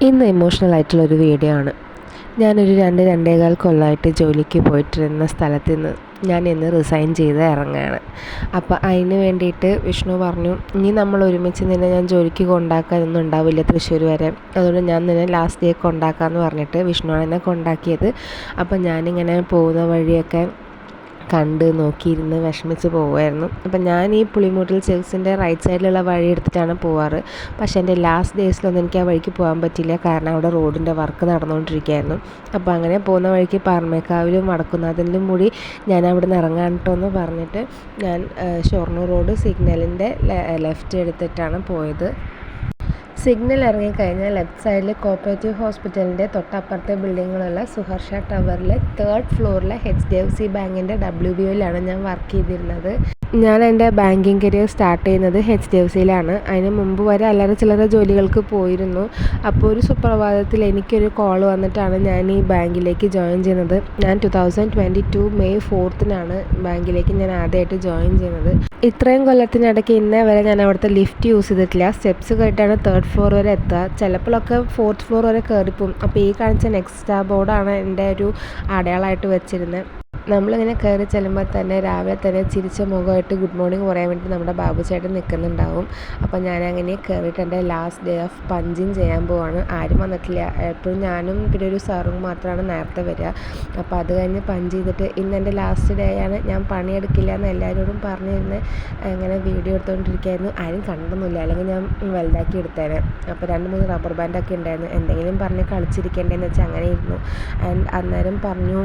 ഇന്ന് ഇമോഷണൽ ആയിട്ടുള്ളൊരു വീഡിയോ ആണ്. ഞാനൊരു 2-2.25 കൊല്ലമായിട്ട് ജോലിക്ക് പോയിട്ടിരുന്ന സ്ഥലത്ത് നിന്ന് ഞാൻ ഇന്ന് റിസൈൻ ചെയ്ത് ഇറങ്ങുകയാണ്. അപ്പോൾ അതിന് വേണ്ടിയിട്ട് വിഷ്ണു പറഞ്ഞു, ഇനി നമ്മൾ ഒരുമിച്ച് നിന്നെ ഞാൻ ജോലിക്ക് കൊണ്ടാക്കാനൊന്നും ഉണ്ടാവില്ല തൃശ്ശൂർ വരെ, അതുകൊണ്ട് ഞാൻ നിന്നെ ലാസ്റ്റ് ഡേ കൊണ്ടാക്കാമെന്ന് പറഞ്ഞിട്ട് വിഷ്ണുവാണ് എന്നെ കൊണ്ടാക്കിയത്. അപ്പോൾ ഞാനിങ്ങനെ പോകുന്ന വഴിയൊക്കെ കണ്ട് നോക്കിയിരുന്ന് വിഷമിച്ച് പോവുമായിരുന്നു. അപ്പം ഞാൻ ഈ പുളിമൂട്ടിൽ ചിൽസിൻ്റെ റൈറ്റ് സൈഡിലുള്ള വഴി എടുത്തിട്ടാണ് പോവാറ്. പക്ഷേ എൻ്റെ ലാസ്റ്റ് ഡേയ്സിലൊന്നും എനിക്ക് ആ വഴിക്ക് പോകാൻ പറ്റില്ല, കാരണം അവിടെ റോഡിൻ്റെ വർക്ക് നടന്നുകൊണ്ടിരിക്കുകയായിരുന്നു. അപ്പോൾ അങ്ങനെ പോകുന്ന വഴിക്ക് പാറമേക്കാവിലും വടക്കുന്നാഥനിലും കൂടി ഞാൻ അവിടെ നിന്ന് ഇറങ്ങാൻ കേട്ടോ എന്ന് പറഞ്ഞിട്ട് ഞാൻ ഷൊർണൂർ റോഡ് സിഗ്നലിൻ്റെ ലെഫ്റ്റ് എടുത്തിട്ടാണ് പോയത്. സിഗ്നൽ ഇറങ്ങിക്കഴിഞ്ഞാൽ ലെഫ്റ്റ് സൈഡിൽ കോപ്പറേറ്റീവ് ഹോസ്പിറ്റലിൻ്റെ തൊട്ടപ്പുറത്തെ ബിൽഡിങ്ങിലുള്ള സുഹർഷ ടവറിലെ 3rd ഫ്ലോറിലെ HDFC ബാങ്കിൻ്റെ WBOയിലാണ് ഞാൻ വർക്ക് ചെയ്തിരുന്നത്. ഞാൻ എൻ്റെ ബാങ്കിങ് കരിയർ സ്റ്റാർട്ട് ചെയ്യുന്നത് HDFCയിലാണ്. അതിന് മുമ്പ് വരെ അല്ലറ ചില്ലറ ജോലികൾക്ക് പോയിരുന്നു. അപ്പോൾ ഒരു സുപ്രഭാതത്തിൽ എനിക്കൊരു കോൾ വന്നിട്ടാണ് ഞാൻ ഈ ബാങ്കിലേക്ക് ജോയിൻ ചെയ്യുന്നത്. ഞാൻ 2022 മെയ് 4-നാണ് ബാങ്കിലേക്ക് ഞാൻ ആദ്യമായിട്ട് ജോയിൻ ചെയ്യുന്നത്. ഇത്രയും കൊല്ലത്തിനിടയ്ക്ക് ഇന്നേ വരെ ഞാൻ അവിടുത്തെ ലിഫ്റ്റ് യൂസ് ചെയ്തിട്ടില്ല. സ്റ്റെപ്സ് കയറ്റാണ് 3rd ഫ്ലോർ വരെ എത്തുക. ചിലപ്പോഴൊക്കെ 4th ഫ്ലോർ വരെ കയറിപ്പോവും. അപ്പോൾ ഈ കാണിച്ച നെക്സ്റ്റ് ബോർഡാണ് എൻ്റെ ഒരു അടയാളമായിട്ട് വെച്ചിരുന്നത്. നമ്മളിങ്ങനെ കയറി ചെല്ലുമ്പോൾ തന്നെ രാവിലെ തന്നെ ചിരിച്ച മുഖമായിട്ട് ഗുഡ് മോർണിംഗ് പറയാൻ വേണ്ടി നമ്മുടെ ബാബു ചേട്ടൻ നിൽക്കുന്നുണ്ടാവും. അപ്പോൾ ഞാനങ്ങനെ കയറിയിട്ട് എൻ്റെ ലാസ്റ്റ് ഡേ ഓഫ് പഞ്ചിങ് ചെയ്യാൻ പോവാണ്. ആരും വന്നിട്ടില്ല. എപ്പോഴും ഞാനും പിന്നെ ഒരു സാറും മാത്രമാണ് നേരത്തെ വരിക. അപ്പോൾ അത് കഴിഞ്ഞ് പഞ്ച് ചെയ്തിട്ട് ഇന്ന് എൻ്റെ ലാസ്റ്റ് ഡേ ആണ്, ഞാൻ പണിയെടുക്കില്ല എന്ന് എല്ലാവരോടും പറഞ്ഞിരുന്ന് അങ്ങനെ വീഡിയോ എടുത്തുകൊണ്ടിരിക്കുകയായിരുന്നു. ആരും കണ്ടൊന്നുമില്ല, അല്ലെങ്കിൽ ഞാൻ വലുതാക്കി എടുത്തേനെ. അപ്പോൾ 2-3 റബ്ബർ ബാൻഡൊക്കെ ഉണ്ടായിരുന്നു. എന്തെങ്കിലും പറഞ്ഞ് കളിച്ചിരിക്കേണ്ടതെന്ന് വെച്ചാൽ അങ്ങനെ ഇരുന്നു. ആൻഡ് അന്നേരം പറഞ്ഞു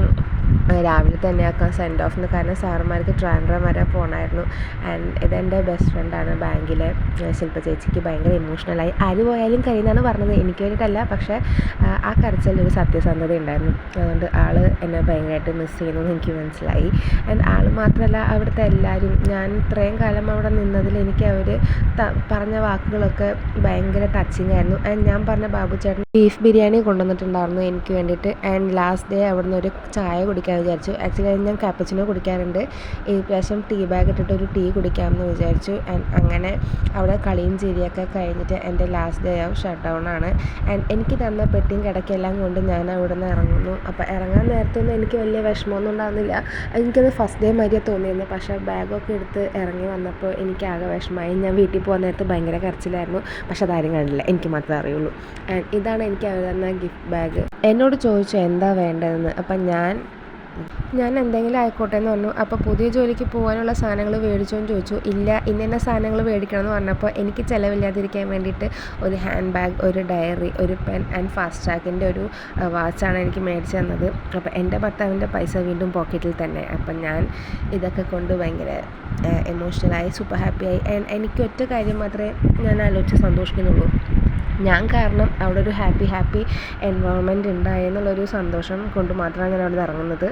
രാവിലെ തന്നെ ആക്കാൻ സെൻഡ് ഓഫിന്, കാരണം സാറുമാർക്ക് ട്രാൻഡ്രം വരെ പോകണമായിരുന്നു. ആൻഡ് ഇതെൻ്റെ ബെസ്റ്റ് ഫ്രണ്ടാണ് ബാങ്കിലെ ശില്പ ചേച്ചിക്ക് ഭയങ്കര ഇമോഷണലായി. ആര് പോയാലും കഴിയുന്നതാണ് പറഞ്ഞത്, എനിക്ക് വേണ്ടിയിട്ടല്ല, പക്ഷേ ആ കരച്ചിലൊരു സത്യസന്ധത ഉണ്ടായിരുന്നു. അതുകൊണ്ട് ആൾ എന്നെ ഭയങ്കരമായിട്ട് മിസ് ചെയ്യുന്നു എന്ന് എനിക്ക് മനസ്സിലായി. ആൻഡ് ആൾ മാത്രമല്ല, അവിടുത്തെ എല്ലാവരും, ഞാൻ ഇത്രയും കാലം അവിടെ നിന്നതിൽ എനിക്ക് അവർ പറഞ്ഞ വാക്കുകളൊക്കെ ഭയങ്കര ടച്ചിങ് ആയിരുന്നു. ആൻഡ് ഞാൻ പറഞ്ഞ ബാബു ചേട്ടൻ ബീഫ് ബിരിയാണി കൊണ്ടുവന്നിട്ടുണ്ടായിരുന്നു എനിക്ക് വേണ്ടിയിട്ട്. ആൻഡ് ലാസ്റ്റ് ഡേ അവിടെ നിന്ന് ഒരു ചായ കുടിക്കാൻ വിചാരിച്ചു. ആക്ച്വലി ഞാൻ കാപ്പച്ചിനോ കുടിക്കാറുണ്ട്, ഈ പ്രാവശ്യം ടീ ബാഗ് ഇട്ടിട്ട് ഒരു ടീ കുടിക്കാമെന്ന് വിചാരിച്ചു. ആൻഡ് അങ്ങനെ അവിടെ കളിയും ചിരിയൊക്കെ കഴിഞ്ഞിട്ട് എൻ്റെ last day of shut down ആണ്. ആൻഡ് എനിക്ക് തന്ന പെട്ടിയും കിടക്കെല്ലാം കൊണ്ട് ഞാൻ അവിടെ നിന്ന് ഇറങ്ങുന്നു. അപ്പോൾ ഇറങ്ങാൻ നേരത്തൊന്നും എനിക്ക് വലിയ വിഷമമൊന്നും ഉണ്ടാകുന്നില്ല. എനിക്കത് ഫസ്റ്റ് ഡേ മാതിരിയാണ് തോന്നിയിരുന്നു. പക്ഷേ ബാഗൊക്കെ എടുത്ത് ഇറങ്ങി വന്നപ്പോൾ എനിക്ക് ആകെ വിഷമമായി. ഞാൻ വീട്ടിൽ പോകുന്ന നേരത്ത് ഭയങ്കര കരച്ചിലായിരുന്നു. പക്ഷെ അതാരും കണ്ടില്ല, എനിക്ക് മാത്രമേ അറിയുള്ളൂ. ആൻഡ് ഇതാണ് എനിക്ക് അവർ തന്ന ഗിഫ്റ്റ് ബാഗ്. എന്നോട് ചോദിച്ചു എന്താ വേണ്ടതെന്ന്. അപ്പം ഞാൻ എന്തെങ്കിലും ആയിക്കോട്ടെ എന്ന് പറഞ്ഞു. അപ്പോൾ പുതിയ ജോലിക്ക് പോകാനുള്ള സാധനങ്ങൾ മേടിച്ചോ എന്ന് ചോദിച്ചു. ഇല്ല, ഇന്ന സാധനങ്ങൾ മേടിക്കണം എന്ന് പറഞ്ഞപ്പോൾ എനിക്ക് ചിലവില്ലാതിരിക്കാൻ വേണ്ടിയിട്ട് ഒരു ഹാൻഡ് ബാഗ്, ഒരു ഡയറി, ഒരു പെൻ ആൻഡ് ഫാസ്റ്റ് ട്രാക്കിൻ്റെ ഒരു വാച്ചാണ് എനിക്ക് മേടിച്ച് തന്നത്. അപ്പോൾ എൻ്റെ ഭർത്താവിൻ്റെ പൈസ വീണ്ടും പോക്കറ്റിൽ തന്നെ. അപ്പം ഞാൻ ഇതൊക്കെ കൊണ്ട് ഭയങ്കര എമോഷണലായി, സൂപ്പർ ഹാപ്പിയായി. എനിക്ക് ഒറ്റ കാര്യം മാത്രമേ ഞാൻ ആലോചിച്ച് സന്തോഷിക്കുന്നുള്ളൂ. ഞാൻ കാരണം അവിടെ ഒരു ഹാപ്പി എൻവയോൺമെൻറ്റ് ഉണ്ടായെന്നുള്ളൊരു സന്തോഷം കൊണ്ട് മാത്രമാണ് ഞാൻ അവിടെ നിന്ന് ഇറങ്ങുന്നത്.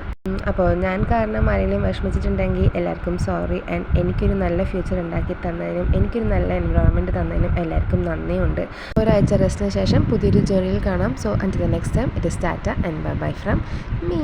അപ്പോൾ ഞാൻ കാരണം ആരെങ്കിലും വിഷമിച്ചിട്ടുണ്ടെങ്കിൽ എല്ലാവർക്കും സോറി. ആൻഡ് എനിക്കൊരു നല്ല ഫ്യൂച്ചർ ഉണ്ടാക്കി തന്നതിനും എനിക്കൊരു നല്ല എൻവയോൺമെൻറ്റ് തന്നതിനും എല്ലാവർക്കും നന്ദിയുണ്ട്. ഒരാഴ്ച റെസ്റ്റിന് ശേഷം പുതിയൊരു ജേർണിയിൽ കാണാം. So അൻറ്റിൽ the next time, it is Tata and bye from me.